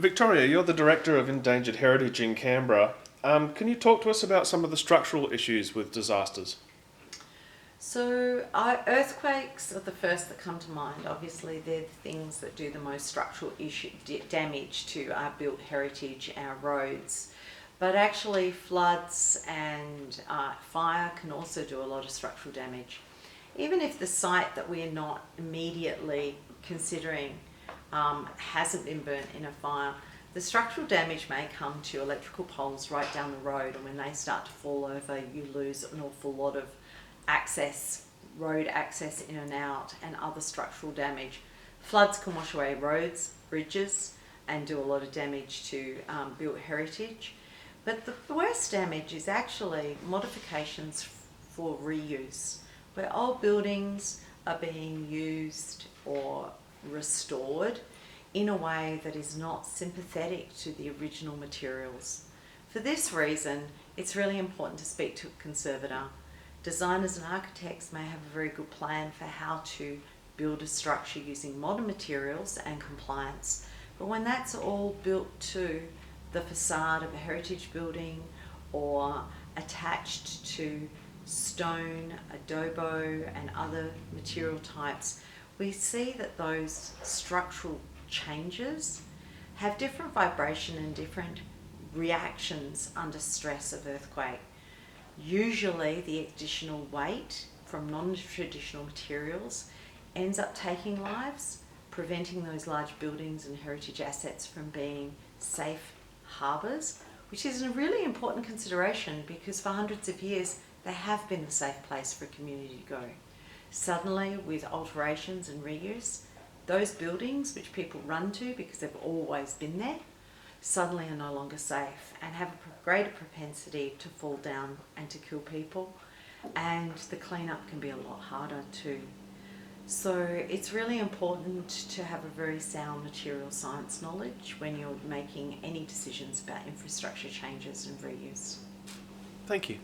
Victoria, you're the Director of Endangered Heritage in Canberra. Can you talk to us about some of the structural issues with disasters? So earthquakes are the first that come to mind. Obviously, they're the things that do the most structural damage to our built heritage, our roads. But actually, floods and fire can also do a lot of structural damage. Even if the site that we're not immediately considering hasn't been burnt in a fire, the structural damage may come to electrical poles right down the road, and when they start to fall over, you lose an awful lot of road access in and out, and other structural damage. Floods can wash away roads, bridges, and do a lot of damage to built heritage. But the worst damage is actually modifications for reuse, where old buildings are being used or restored in a way that is not sympathetic to the original materials. For this reason, it's really important to speak to a conservator. Designers and architects may have a very good plan for how to build a structure using modern materials and compliance, but when that's all built to the facade of a heritage building or attached to stone, adobe and other material types, we see that those structural changes have different vibration and different reactions under stress of earthquake. Usually the additional weight from non-traditional materials ends up taking lives, preventing those large buildings and heritage assets from being safe harbours, which is a really important consideration because for hundreds of years they have been a safe place for a community to go. Suddenly, with alterations and reuse, those buildings which people run to because they've always been there suddenly are no longer safe and have a greater propensity to fall down and to kill people, and the cleanup can be a lot harder too. So it's really important to have a very sound material science knowledge when you're making any decisions about infrastructure changes and reuse. Thank you.